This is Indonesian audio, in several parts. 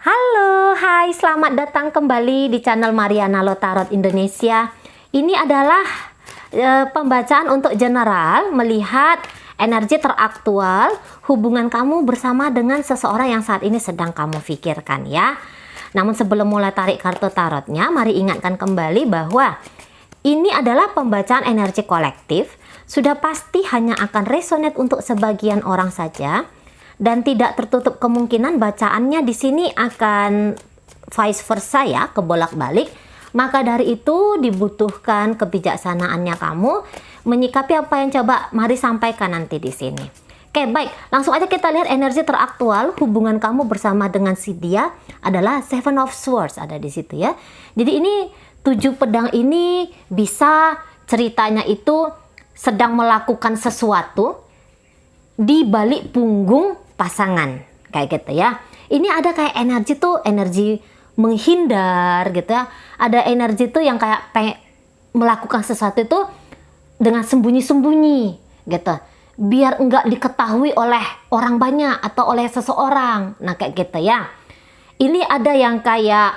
Halo, hai, selamat datang kembali di channel Mariana Lotarot Indonesia. Ini adalah pembacaan untuk general, melihat energi teraktual hubungan kamu bersama dengan seseorang yang saat ini sedang kamu pikirkan ya. Namun sebelum mulai tarik kartu tarotnya, mari ingatkan kembali bahwa ini adalah pembacaan energi kolektif. Sudah pasti hanya akan resonate untuk sebagian orang saja. Dan tidak tertutup kemungkinan bacaannya di sini akan vice versa ya, kebolak-balik. Maka dari itu dibutuhkan kebijaksanaannya kamu menyikapi apa yang coba mari sampaikan nanti di sini. Oke, baik. Langsung aja kita lihat energi teraktual hubungan kamu bersama dengan si dia adalah Seven of Swords ada di situ ya. Jadi ini 7 pedang ini bisa ceritanya itu sedang melakukan sesuatu di balik punggung pasangan kayak gitu ya. Ini ada kayak energi tuh, energi menghindar gitu ya. Ada energi tuh yang kayak melakukan sesuatu itu dengan sembunyi-sembunyi gitu, biar enggak diketahui oleh orang banyak atau oleh seseorang. Nah kayak gitu ya. Ini ada yang kayak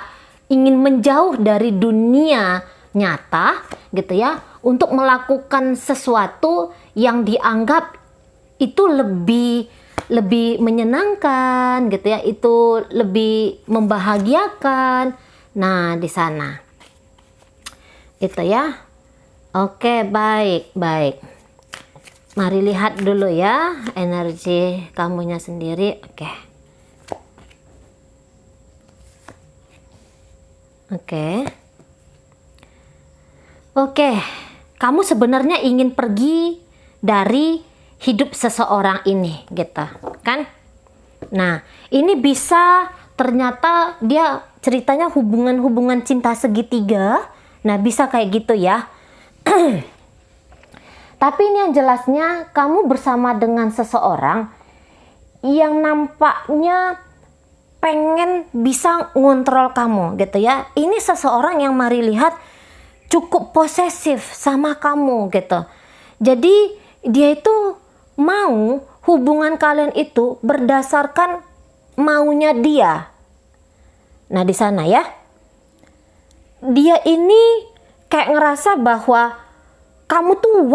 ingin menjauh dari dunia nyata gitu ya, untuk melakukan sesuatu yang dianggap itu lebih menyenangkan gitu ya, itu lebih membahagiakan. Nah, di sana. Itu ya. Oke, baik. Mari lihat dulu ya energi kamunya sendiri. Oke. Kamu sebenarnya ingin pergi dari hidup seseorang ini gitu kan. Nah ini bisa ternyata dia ceritanya hubungan cinta segitiga. Nah bisa kayak gitu ya. Tapi ini yang jelasnya kamu bersama dengan seseorang yang nampaknya pengen bisa ngontrol kamu gitu ya. Ini seseorang yang mari lihat cukup posesif sama kamu gitu. Jadi dia itu mau hubungan kalian itu berdasarkan maunya dia. Nah di sana ya, dia ini kayak ngerasa bahwa kamu tuh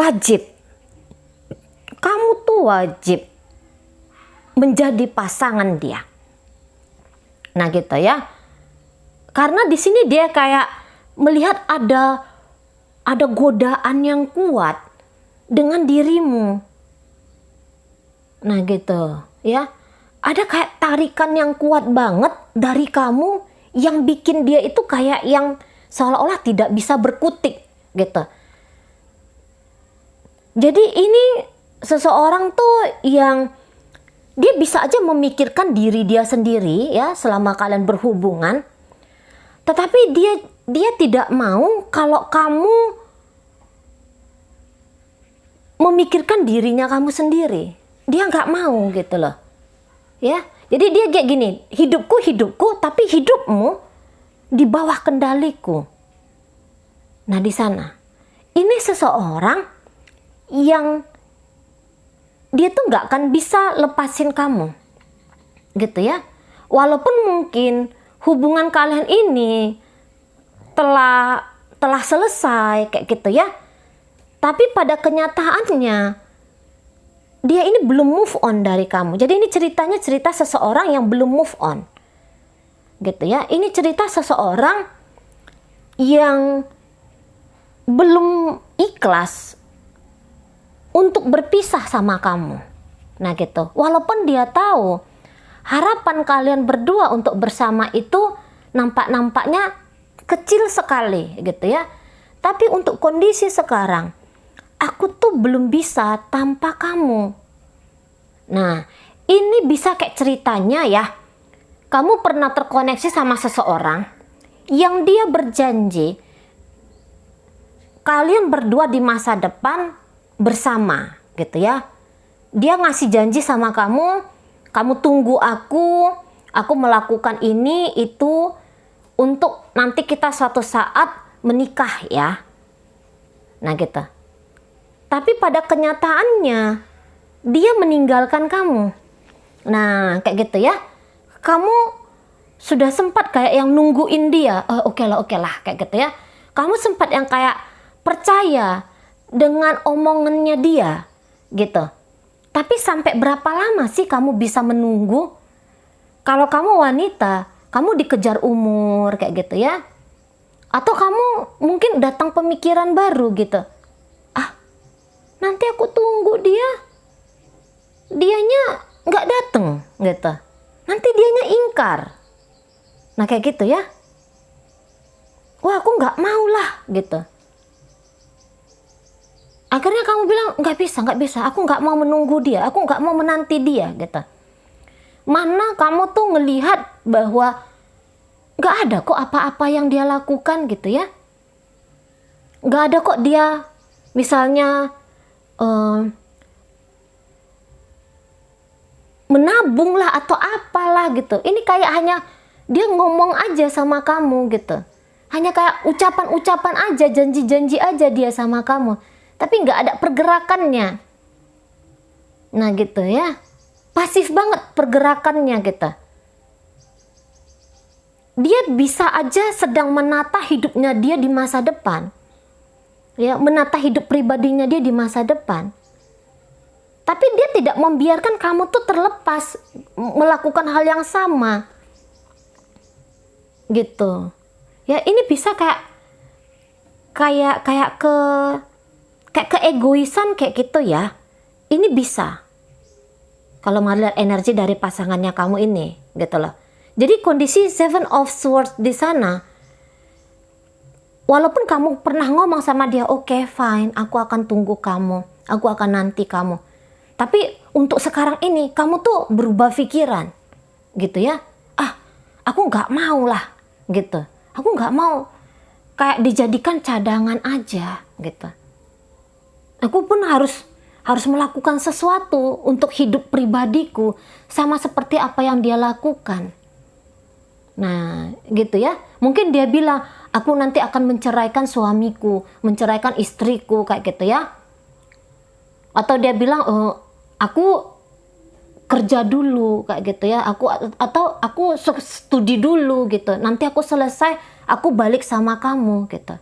wajib menjadi pasangan dia. Nah gitu ya, karena di sini dia kayak melihat ada godaan yang kuat dengan dirimu. Nah gitu ya, ada kayak tarikan yang kuat banget dari kamu yang bikin dia itu kayak yang seolah-olah tidak bisa berkutik gitu. Jadi ini seseorang tuh yang dia bisa aja memikirkan diri dia sendiri ya selama kalian berhubungan, tetapi dia tidak mau kalau kamu memikirkan dirinya kamu sendiri. Dia nggak mau gitu loh ya. Jadi dia kayak gini, hidupku tapi hidupmu di bawah kendaliku. Nah di sana ini seseorang yang dia tuh nggak akan bisa lepasin kamu gitu ya. Walaupun mungkin hubungan kalian ini telah selesai kayak gitu ya, tapi pada kenyataannya dia ini belum move on dari kamu. Jadi ini ceritanya cerita seseorang yang belum move on gitu ya. Ini cerita seseorang yang belum ikhlas untuk berpisah sama kamu. Nah gitu. Walaupun dia tahu harapan kalian berdua untuk bersama itu nampaknya kecil sekali gitu ya. Tapi untuk kondisi sekarang, aku tuh belum bisa tanpa kamu. Nah, ini bisa kayak ceritanya ya. Kamu pernah terkoneksi sama seseorang yang dia berjanji kalian berdua di masa depan bersama gitu ya. Dia ngasih janji sama kamu tunggu aku melakukan ini itu untuk nanti kita suatu saat menikah ya. Nah gitu. Tapi pada kenyataannya dia meninggalkan kamu. Nah kayak gitu ya. Kamu sudah sempat kayak yang nungguin dia, oke lah, kayak gitu ya. Kamu sempat yang kayak percaya dengan omongannya dia, gitu. Tapi sampai berapa lama sih kamu bisa menunggu? Kalau kamu wanita, kamu dikejar umur, kayak gitu ya. Atau kamu mungkin datang pemikiran baru gitu. Nanti aku tunggu dianya nggak dateng gitu. Nanti dianya ingkar. Nah kayak gitu ya. Wah aku nggak mau lah gitu. Akhirnya kamu bilang nggak bisa. Aku nggak mau menunggu dia. Aku nggak mau menanti dia gitu. Mana kamu tuh ngelihat bahwa nggak ada kok apa-apa yang dia lakukan gitu ya. Nggak ada kok dia misalnya menabung lah atau apalah gitu. Ini kayak hanya dia ngomong aja sama kamu gitu. Hanya kayak ucapan-ucapan aja, janji-janji aja dia sama kamu. Tapi nggak ada pergerakannya. Nah gitu ya. Pasif banget pergerakannya gitu. Dia bisa aja sedang menata hidupnya dia di masa depan. Ya, menata hidup pribadinya dia di masa depan. Tapi dia tidak membiarkan kamu tuh terlepas melakukan hal yang sama. Gitu. Ya, ini bisa kayak keegoisan kayak gitu ya. Ini bisa. Kalau melihat energi dari pasangannya kamu ini, gitu loh. Jadi kondisi Seven of Swords di sana, walaupun kamu pernah ngomong sama dia, oke, fine, aku akan tunggu kamu, aku akan nanti kamu. Tapi untuk sekarang ini, kamu tuh berubah pikiran, gitu ya. Aku nggak mau lah, gitu. Aku nggak mau kayak dijadikan cadangan aja, gitu. Aku pun harus melakukan sesuatu untuk hidup pribadiku, sama seperti apa yang dia lakukan. Nah, gitu ya. Mungkin dia bilang, aku nanti akan menceraikan suamiku, menceraikan istriku, kayak gitu ya. Atau dia bilang, aku kerja dulu, kayak gitu ya. Atau aku studi dulu gitu. Nanti aku selesai, aku balik sama kamu gitu.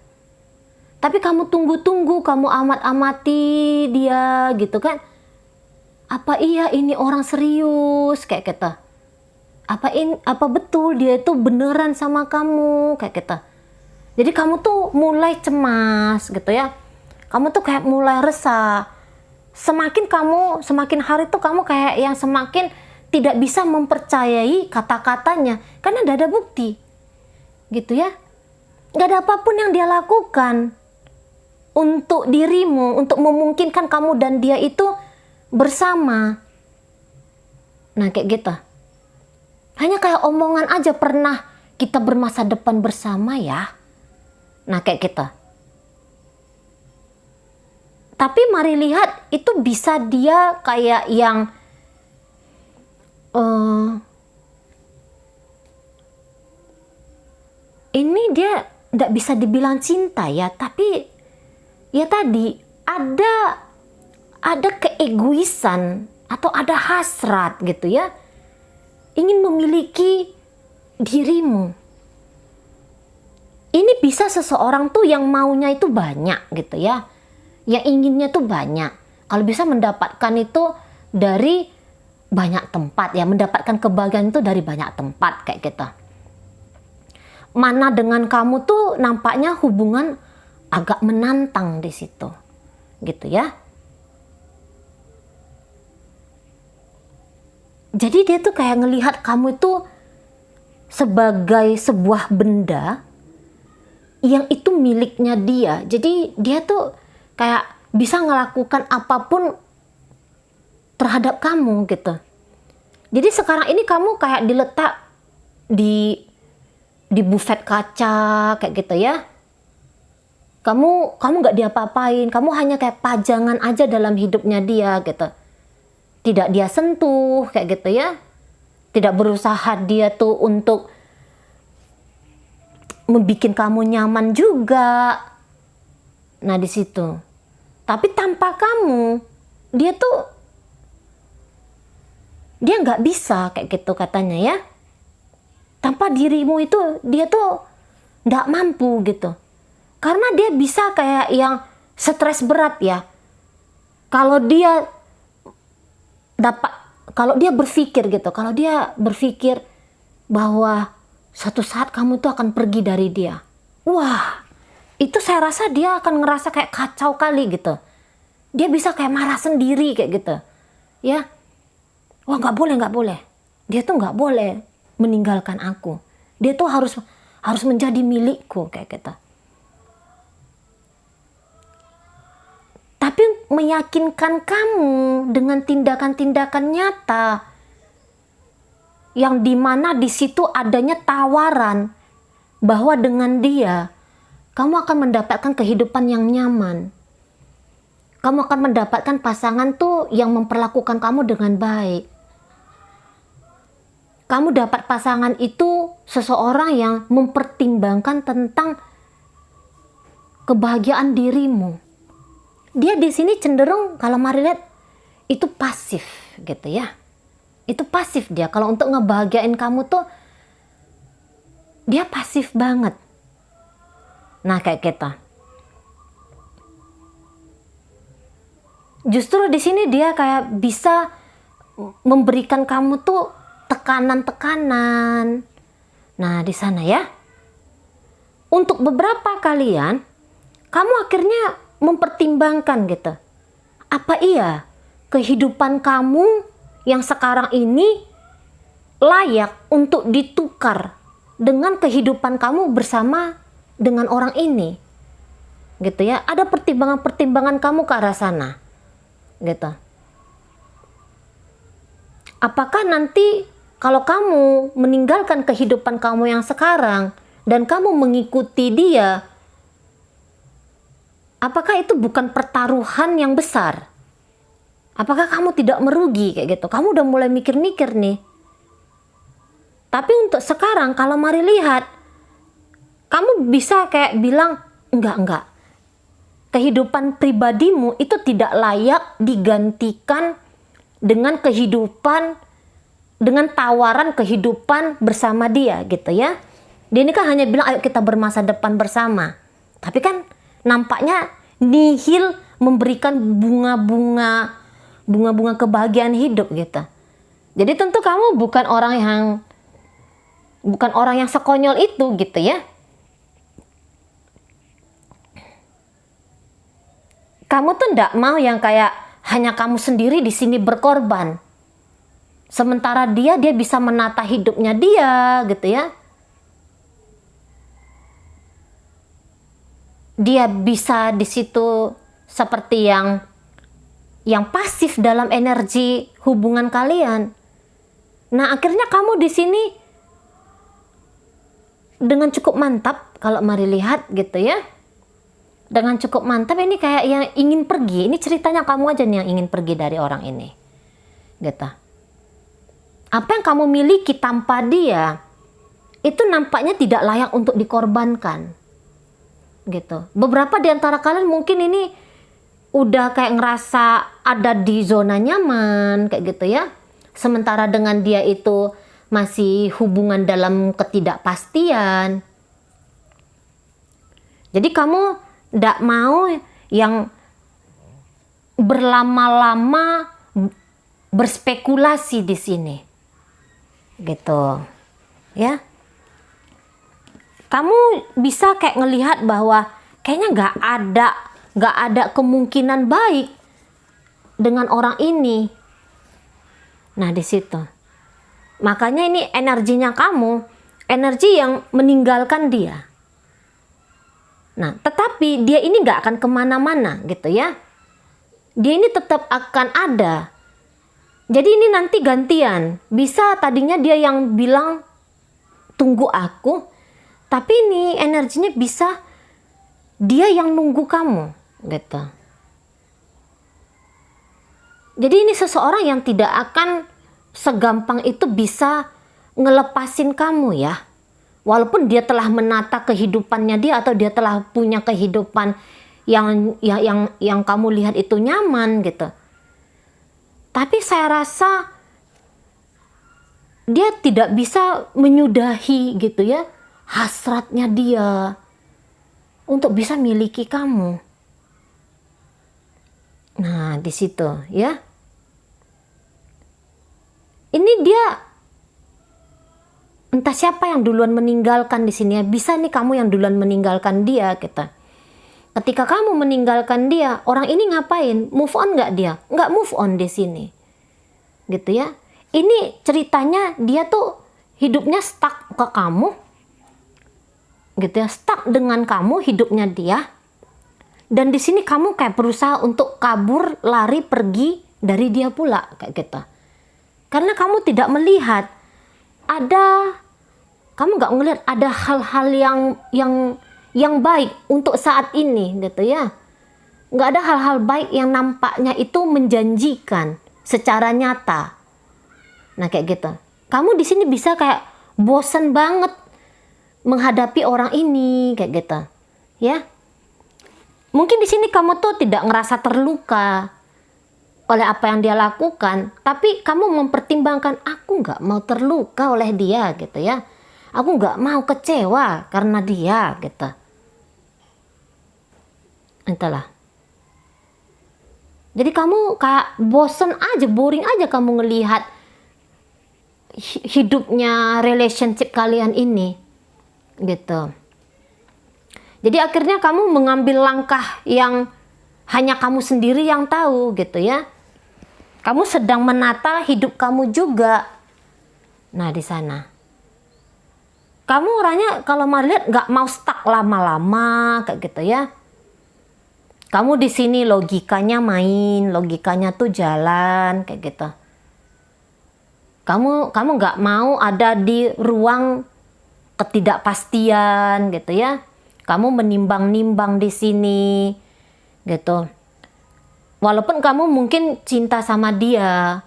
Tapi kamu tunggu-tunggu, kamu amat-amati dia gitu kan. Apa iya ini orang serius, kayak gitu. Apa betul dia itu beneran sama kamu, kayak gitu. Jadi kamu tuh mulai cemas gitu ya. Kamu tuh kayak mulai resah. Semakin hari tuh kamu kayak yang semakin tidak bisa mempercayai kata-katanya karena tidak ada bukti. Gitu ya. Gak ada apapun yang dia lakukan untuk dirimu, untuk memungkinkan kamu dan dia itu bersama. Nah kayak gitu. Hanya kayak omongan aja, pernah kita bermasa depan bersama ya. Nah kayak gitu. Tapi mari lihat, itu bisa dia kayak yang ini dia tidak bisa dibilang cinta ya, tapi ya tadi ada keegoisan atau ada hasrat gitu ya. Ingin memiliki dirimu. Ini bisa seseorang tuh yang maunya itu banyak gitu ya. Yang inginnya tuh banyak. Kalau bisa mendapatkan itu dari banyak tempat ya. Mendapatkan kebahagiaan itu dari banyak tempat kayak gitu. Mana dengan kamu tuh nampaknya hubungan agak menantang di situ. Gitu ya. Jadi dia tuh kayak ngelihat kamu itu sebagai sebuah benda yang itu miliknya dia. Jadi dia tuh kayak bisa melakukan apapun terhadap kamu gitu. Jadi sekarang ini kamu kayak diletak di buffet kaca kayak gitu ya. Kamu nggak diapa-apain, kamu hanya kayak pajangan aja dalam hidupnya dia gitu. Tidak dia sentuh kayak gitu ya. Tidak berusaha dia tuh untuk membuat kamu nyaman juga. Nah di situ. Tapi tanpa kamu, dia nggak bisa kayak gitu katanya ya. Tanpa kenapa dirimu itu dia tuh nggak mampu gitu. Karena dia bisa kayak yang stres berat ya. Kalau dia berpikir gitu, kalau dia berpikir bahwa suatu saat kamu tuh akan pergi dari dia, wah, itu saya rasa dia akan ngerasa kayak kacau kali gitu. Dia bisa kayak marah sendiri kayak gitu, ya. Wah, nggak boleh. Dia tuh nggak boleh meninggalkan aku. Dia tuh harus menjadi milikku kayak gitu. Tapi meyakinkan kamu dengan tindakan-tindakan nyata yang dimana di situ adanya tawaran bahwa dengan dia kamu akan mendapatkan kehidupan yang nyaman. Kamu akan mendapatkan pasangan tuh yang memperlakukan kamu dengan baik. Kamu dapat pasangan itu seseorang yang mempertimbangkan tentang kebahagiaan dirimu. Dia di sini cenderung kalau Mari lihat itu pasif gitu ya. Itu pasif dia. Kalau untuk ngebahagiain kamu tuh dia pasif banget. Nah, kayak kita. Justru di sini dia kayak bisa memberikan kamu tuh tekanan-tekanan. Nah, di sana ya. Untuk beberapa kalian, kamu akhirnya mempertimbangkan gitu. Apa iya kehidupan kamu yang sekarang ini layak untuk ditukar dengan kehidupan kamu bersama dengan orang ini? Gitu ya. Ada pertimbangan-pertimbangan kamu ke arah sana. Gitu. Apakah nanti kalau kamu meninggalkan kehidupan kamu yang sekarang dan kamu mengikuti dia, apakah itu bukan pertaruhan yang besar? Apakah kamu tidak merugi kayak gitu? Kamu udah mulai mikir-mikir nih. Tapi untuk sekarang kalau Mari lihat, kamu bisa kayak bilang, enggak. Kehidupan pribadimu itu tidak layak digantikan dengan dengan tawaran kehidupan bersama dia gitu ya. Dia ini kan hanya bilang ayo kita bermasa depan bersama. Tapi kan nampaknya nihil memberikan bunga-bunga kebahagiaan hidup gitu. Jadi tentu kamu bukan orang yang sekonyol itu gitu ya. Kamu tuh ndak mau yang kayak hanya kamu sendiri di sini berkorban. Sementara dia bisa menata hidupnya dia gitu ya. Dia bisa di situ seperti yang pasif dalam energi hubungan kalian. Nah, akhirnya kamu di sini dengan cukup mantap kalau Mari lihat gitu ya. Dengan cukup mantap ini kayak yang ingin pergi. Ini ceritanya kamu aja nih yang ingin pergi dari orang ini. Gitu. Apa yang kamu miliki tanpa dia itu nampaknya tidak layak untuk dikorbankan. Gitu. Beberapa di antara kalian mungkin ini udah kayak ngerasa ada di zona nyaman kayak gitu ya. Sementara dengan dia itu masih hubungan dalam ketidakpastian. Jadi kamu nggak mau yang berlama-lama berspekulasi di sini. Gitu. Ya. Kamu bisa kayak ngelihat bahwa kayaknya nggak ada kemungkinan baik dengan orang ini. Nah, di situ. Makanya ini energinya kamu, energi yang meninggalkan dia. Nah, tetapi dia ini nggak akan kemana-mana gitu ya. Dia ini tetap akan ada. Jadi ini nanti gantian. Bisa tadinya dia yang bilang tunggu aku, tapi ini energinya bisa dia yang nunggu kamu gitu. Jadi ini seseorang yang tidak akan segampang itu bisa ngelepasin kamu ya. Walaupun dia telah menata kehidupannya dia atau dia telah punya kehidupan yang kamu lihat itu nyaman gitu. Tapi saya rasa dia tidak bisa menyudahi gitu ya hasratnya dia untuk bisa miliki kamu. Nah, di situ ya. Ini dia entah siapa yang duluan meninggalkan di sini ya. Bisa nih kamu yang duluan meninggalkan dia kita. Ketika kamu meninggalkan dia, orang ini ngapain? Move on nggak dia? Nggak move on di sini. Gitu ya. Ini ceritanya dia tuh hidupnya stuck ke kamu. Gitu ya, stuck dengan kamu hidupnya dia. Dan di sini kamu kayak berusaha untuk kabur, lari, pergi dari dia pula kayak gitu. Karena kamu tidak melihat kamu nggak ngelihat ada hal-hal yang baik untuk saat ini gitu ya. Nggak ada hal-hal baik yang nampaknya itu menjanjikan secara nyata. Nah kayak gitu. Kamu di sini bisa kayak bosen banget menghadapi orang ini kayak gitu, ya. Mungkin di sini kamu tuh tidak ngerasa terluka oleh apa yang dia lakukan, tapi kamu mempertimbangkan aku nggak mau terluka oleh dia gitu ya. Aku nggak mau kecewa karena dia gitu. Entahlah. Jadi kamu kayak bosen aja, boring aja kamu ngelihat hidupnya relationship kalian ini gitu. Jadi akhirnya kamu mengambil langkah yang hanya kamu sendiri yang tahu gitu ya. Kamu sedang menata hidup kamu juga. Nah di sana. Kamu orangnya kalau mau lihat nggak mau stuck lama-lama kayak gitu ya. Kamu di sini logikanya main, logikanya tuh jalan kayak gitu. Kamu nggak mau ada di ruang ketidakpastian gitu ya. Kamu menimbang-nimbang di sini gitu. Walaupun kamu mungkin cinta sama dia,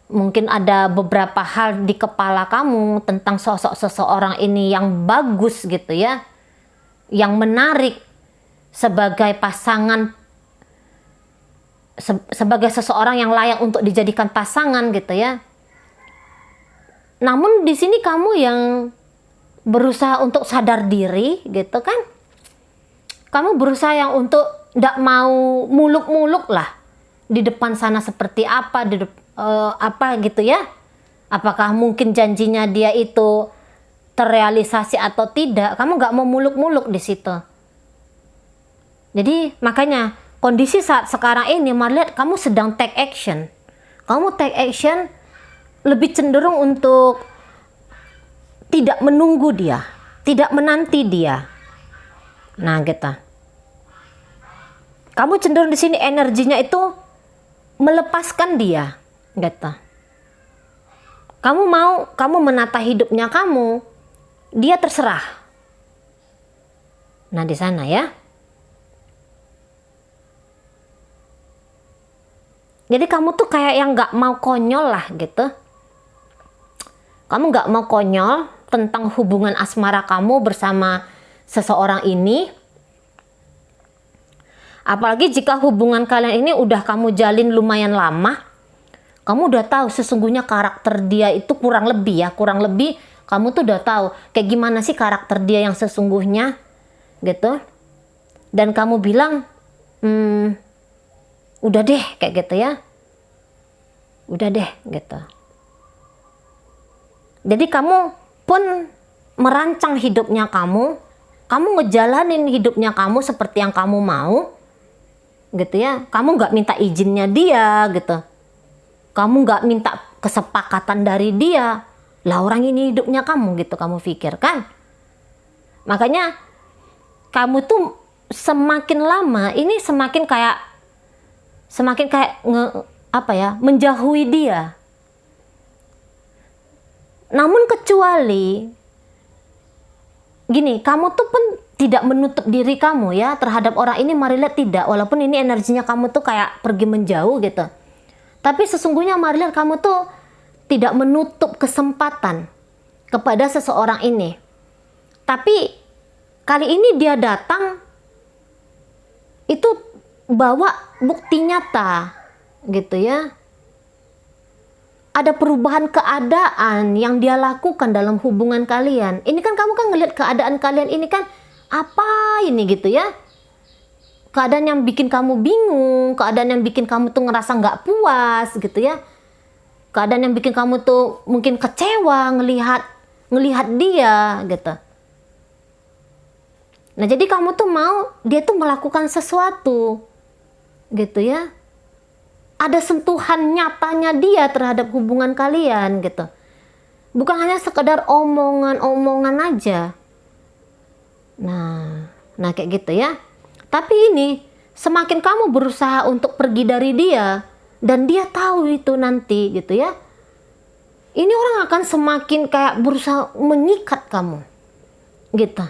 mungkin ada beberapa hal di kepala kamu tentang sosok seseorang ini yang bagus gitu ya, yang menarik sebagai pasangan, sebagai seseorang yang layak untuk dijadikan pasangan gitu ya. Namun di sini kamu yang berusaha untuk sadar diri gitu kan. Kamu berusaha yang untuk tidak mau muluk-muluk lah di depan sana seperti apa, apa gitu ya. Apakah mungkin janjinya dia itu terrealisasi atau tidak. Kamu nggak mau muluk-muluk di situ. Jadi makanya kondisi saat sekarang ini melihat kamu sedang take action. Kamu take action lebih cenderung untuk tidak menunggu dia, tidak menanti dia. Nah, gitu. Kamu cenderung di sini energinya itu melepaskan dia, gitu. Kamu menata hidupnya kamu, dia terserah. Nah, di sana ya. Jadi kamu tuh kayak yang nggak mau konyol lah, gitu. Kamu nggak mau konyol tentang hubungan asmara kamu bersama seseorang ini. Apalagi jika hubungan kalian ini udah kamu jalin lumayan lama. Kamu udah tahu sesungguhnya karakter dia itu kurang lebih kamu tuh udah tahu kayak gimana sih karakter dia yang sesungguhnya gitu. Dan kamu bilang udah deh kayak gitu ya. Udah deh gitu. Jadi kamu pun merancang hidupnya kamu ngejalanin hidupnya kamu seperti yang kamu mau, gitu ya. Kamu nggak minta izinnya dia, gitu. Kamu nggak minta kesepakatan dari dia. Lah orang ini hidupnya kamu, gitu kamu pikir kan? Makanya kamu tuh semakin lama ini semakin kayak menjauhi dia. Namun kecuali gini, kamu tuh pun tidak menutup diri kamu ya terhadap orang ini, Marilah tidak. Walaupun ini energinya kamu tuh kayak pergi menjauh gitu. Tapi sesungguhnya Marilah kamu tuh tidak menutup kesempatan kepada seseorang ini. Tapi kali ini dia datang itu bawa bukti nyata gitu ya. ada perubahan keadaan yang dia lakukan dalam hubungan kalian. Ini kan kamu kan ngelihat keadaan kalian ini kan apa ini gitu ya. Keadaan yang bikin kamu bingung, keadaan yang bikin kamu tuh ngerasa nggak puas gitu ya. Keadaan yang bikin kamu tuh mungkin kecewa ngelihat dia gitu. Nah, jadi kamu tuh mau dia tuh melakukan sesuatu gitu ya. Ada sentuhan nyatanya dia terhadap hubungan kalian gitu. Bukan hanya sekedar omongan-omongan aja. Nah kayak gitu ya. Tapi ini semakin kamu berusaha untuk pergi dari dia dan dia tahu itu nanti gitu ya. Ini orang akan semakin kayak berusaha mengikat kamu. Gitu.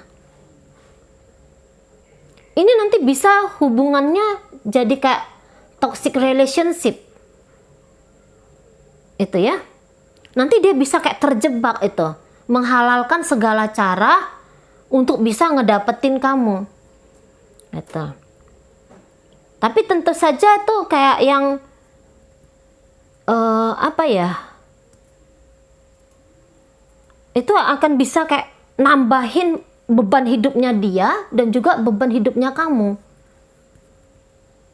Ini nanti bisa hubungannya jadi kayak toxic relationship. Itu ya. Nanti dia bisa kayak terjebak itu. Menghalalkan segala cara untuk bisa ngedapetin kamu. Gitu. Tapi tentu saja tuh kayak yang apa ya? Itu akan bisa kayak nambahin beban hidupnya dia dan juga beban hidupnya kamu.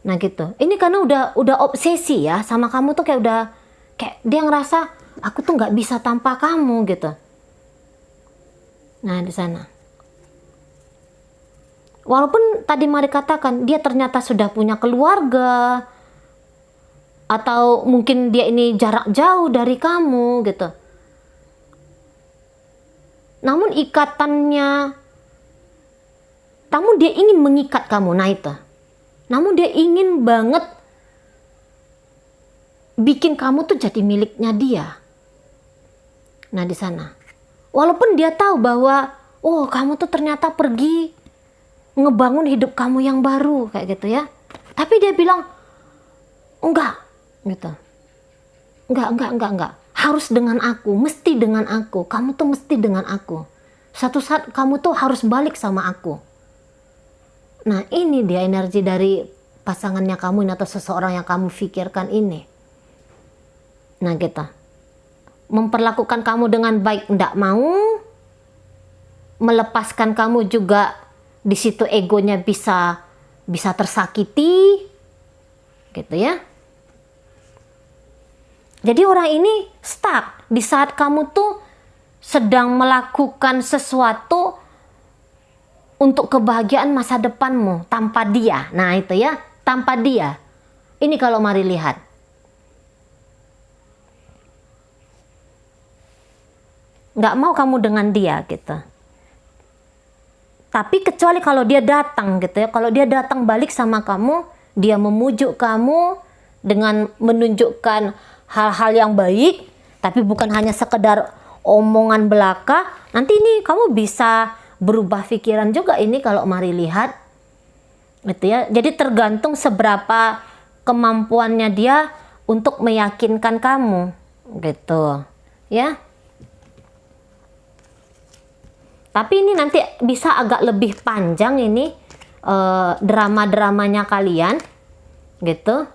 Nah gitu. Ini karena udah obsesi ya sama kamu tuh kayak dia ngerasa aku tuh nggak bisa tanpa kamu gitu. Nah di sana. Walaupun tadi Mari katakan dia ternyata sudah punya keluarga atau mungkin dia ini jarak jauh dari kamu gitu. Namun dia ingin mengikat kamu. Nah itu. Namun dia ingin banget bikin kamu tuh jadi miliknya dia. Nah di sana. Walaupun dia tahu bahwa kamu tuh ternyata pergi ngebangun hidup kamu yang baru kayak gitu ya. Tapi dia bilang enggak gitu. Enggak. Harus dengan aku, mesti dengan aku. Kamu tuh mesti dengan aku. Satu saat kamu tuh harus balik sama aku. Nah ini dia energi dari pasangannya kamu ini atau seseorang yang kamu pikirkan ini. Nah gitu. Memperlakukan kamu dengan baik enggak mau. Melepaskan kamu juga di situ egonya bisa tersakiti. Gitu ya. Jadi orang ini stuck di saat kamu tuh sedang melakukan sesuatu untuk kebahagiaan masa depanmu tanpa dia. Nah itu ya, tanpa dia. Ini kalau Mari lihat. Nggak mau kamu dengan dia gitu. Tapi kecuali kalau dia datang gitu ya. Kalau dia datang balik sama kamu, dia memujuk kamu dengan menunjukkan hal-hal yang baik, tapi bukan hanya sekedar omongan belaka. Nanti ini kamu bisa berubah pikiran juga ini kalau Mari lihat gitu ya. Jadi tergantung seberapa kemampuannya dia untuk meyakinkan kamu gitu ya. Tapi ini nanti bisa agak lebih panjang ini drama-dramanya kalian gitu.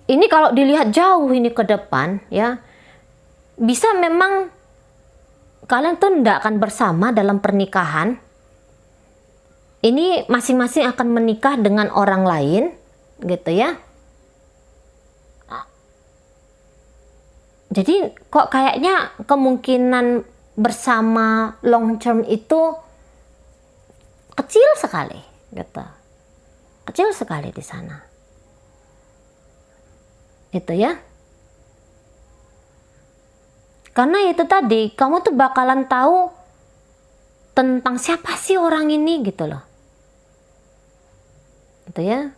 Ini kalau dilihat jauh ini ke depan ya, bisa memang kalian tuh tidak akan bersama dalam pernikahan. Ini masing-masing akan menikah dengan orang lain gitu ya. Jadi kok kayaknya kemungkinan bersama long term itu kecil sekali gitu. Kecil sekali di sana. Gitu ya. Karena itu tadi, kamu tuh bakalan tahu tentang siapa sih orang ini gitu loh. Gitu ya.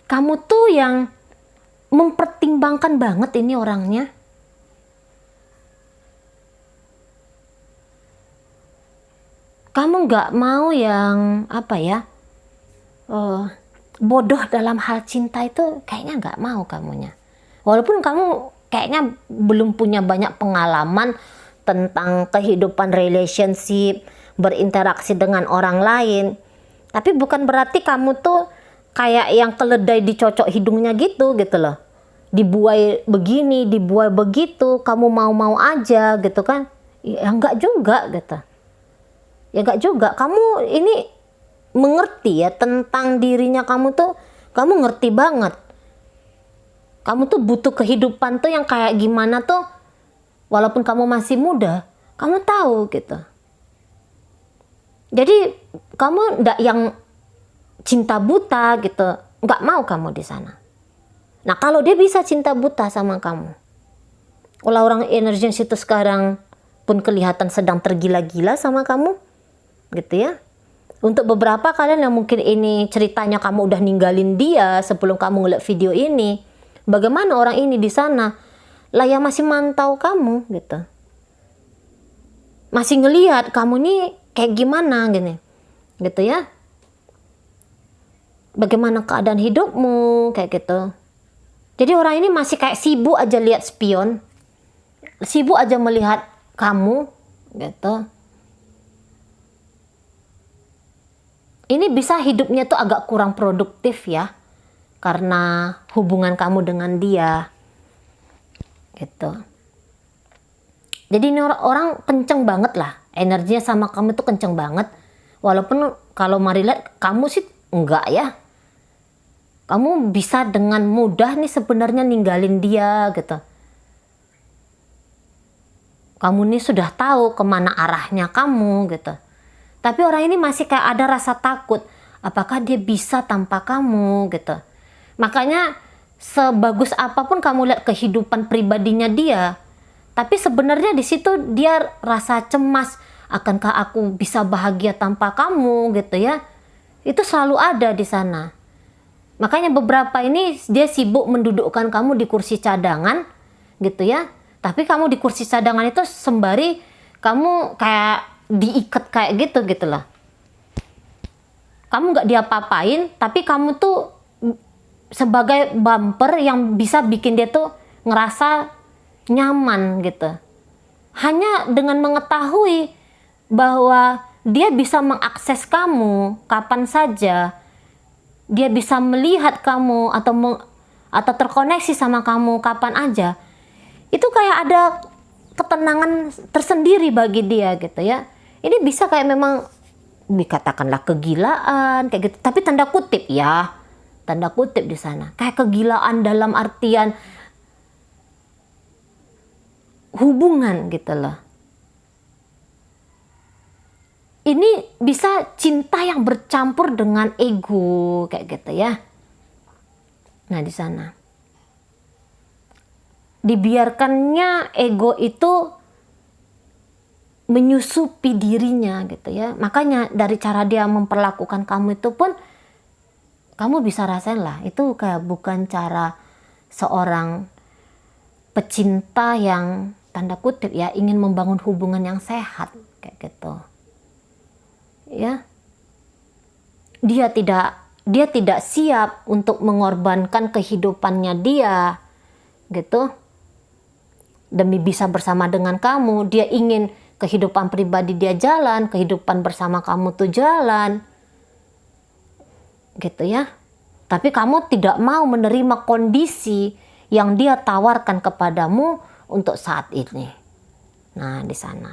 Kamu tuh yang mempertimbangkan banget ini orangnya. Kamu nggak mau yang apa ya, bodoh dalam hal cinta itu kayaknya nggak mau kamunya. Walaupun kamu kayaknya belum punya banyak pengalaman tentang kehidupan relationship, berinteraksi dengan orang lain. Tapi bukan berarti kamu tuh kayak yang keledai dicocok hidungnya gitu loh. Dibuai begini, dibuai begitu, kamu mau-mau aja gitu kan. Ya enggak juga gitu. Ya enggak juga. Kamu ini mengerti ya tentang dirinya kamu tuh, kamu ngerti banget. Kamu tuh butuh kehidupan tuh yang kayak gimana tuh, walaupun kamu masih muda, kamu tahu gitu. Jadi kamu ndak yang cinta buta gitu, nggak mau kamu di sana. Nah kalau dia bisa cinta buta sama kamu, kalau orang energi situ sekarang pun kelihatan sedang tergila-gila sama kamu, gitu ya. Untuk beberapa kalian yang mungkin ini ceritanya kamu udah ninggalin dia sebelum kamu ngeliat video ini, bagaimana orang ini di sana, lah ya masih mantau kamu gitu, masih ngelihat kamu nih kayak gimana gini, gitu ya. Bagaimana keadaan hidupmu kayak gitu. Jadi orang ini masih kayak sibuk aja lihat spion, sibuk aja melihat kamu gitu. Ini bisa hidupnya tuh agak kurang produktif ya, karena hubungan kamu dengan dia gitu. Jadi ini orang kenceng banget lah, energinya sama kamu tuh kenceng banget. Walaupun kalau Mari lihat kamu sih enggak ya. Kamu bisa dengan mudah nih sebenarnya ninggalin dia gitu. Kamu nih sudah tahu kemana arahnya kamu gitu. Tapi orang ini masih kayak ada rasa takut. Apakah dia bisa tanpa kamu gitu. Makanya sebagus apapun kamu lihat kehidupan pribadinya dia, tapi sebenarnya di situ dia rasa cemas, akankah aku bisa bahagia tanpa kamu gitu ya. Itu selalu ada di sana. Makanya beberapa ini dia sibuk mendudukkan kamu di kursi cadangan gitu ya. Tapi kamu di kursi cadangan itu sembari kamu kayak diikat kayak gitu lah. Kamu nggak diapa-apain, tapi kamu tuh sebagai bumper yang bisa bikin dia tuh ngerasa nyaman gitu. Hanya dengan mengetahui bahwa dia bisa mengakses kamu kapan saja, dia bisa melihat kamu atau terkoneksi sama kamu kapan aja, itu kayak ada ketenangan tersendiri bagi dia gitu ya. Ini bisa kayak memang dikatakanlah kegilaan kayak gitu, tapi tanda kutip ya, tanda kutip di sana kayak kegilaan dalam artian hubungan gitu loh. Ini bisa cinta yang bercampur dengan ego kayak gitu ya. Nah di sana dibiarkannya ego itu menyusupi dirinya gitu ya. Makanya dari cara dia memperlakukan kamu itu pun kamu bisa rasain lah, itu kayak bukan cara seorang pecinta yang tanda kutip ya ingin membangun hubungan yang sehat kayak gitu ya. Dia tidak siap untuk mengorbankan kehidupannya dia gitu demi bisa bersama dengan kamu. Dia ingin kehidupan pribadi dia jalan, kehidupan bersama kamu tuh jalan gitu ya. Tapi kamu tidak mau menerima kondisi yang dia tawarkan kepadamu untuk saat ini. Nah, di sana.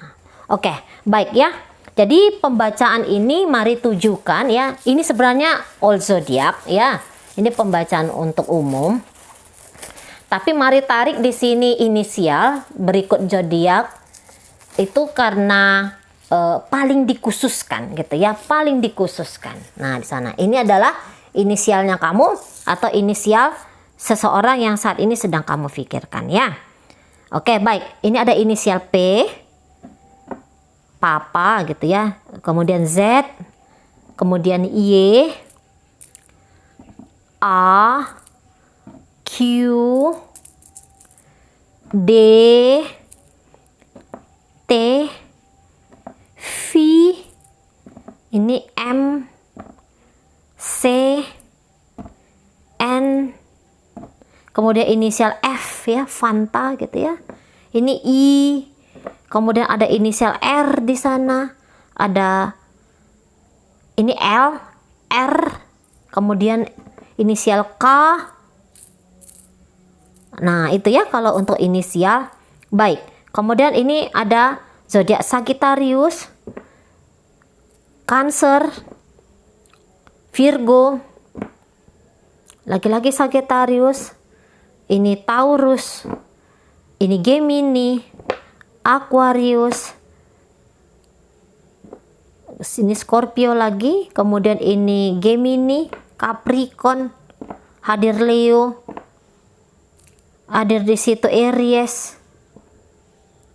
Oke, baik ya. Jadi pembacaan ini mari tujukan ya. Ini sebenarnya all zodiac ya. Ini pembacaan untuk umum. Tapi mari tarik di sini inisial berikut zodiak itu karena paling dikhususkan gitu ya, paling dikhususkan. Nah, di sana. Ini adalah inisialnya kamu atau inisial seseorang yang saat ini sedang kamu pikirkan ya. Oke, baik. Ini ada inisial P, Papa gitu ya. Kemudian Z, kemudian Y, A, Q, D, T, V, ini M, C, N, kemudian inisial F ya, Fanta gitu ya. Ini I, kemudian ada inisial R di sana, ada ini L, R, kemudian inisial K. Nah, itu ya kalau untuk inisial. Baik, kemudian ini ada zodiak Sagittarius, Cancer, Virgo, lagi-lagi Sagittarius, ini Taurus, ini Gemini, Aquarius, ini Scorpio lagi, kemudian ini Gemini, Capricorn, hadir Leo, hadir di situ Aries,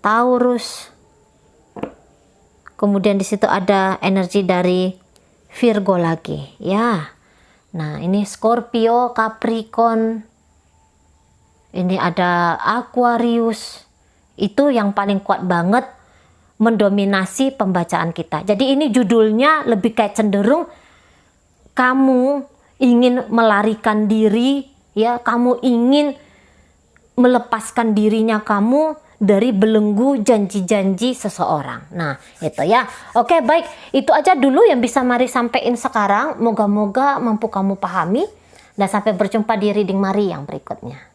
Taurus, kemudian di situ ada energi dari Virgo lagi, ya. Nah, ini Scorpio, Capricorn, ini ada Aquarius. Itu yang paling kuat banget mendominasi pembacaan kita. Jadi ini judulnya lebih kayak cenderung kamu ingin melarikan diri, ya, kamu ingin melepaskan dirinya kamu dari belenggu janji-janji seseorang. Nah, itu ya. Oke, baik. Itu aja dulu yang bisa Mari sampaikan sekarang. Moga-moga mampu kamu pahami. Dan sampai berjumpa di reading Mari yang berikutnya.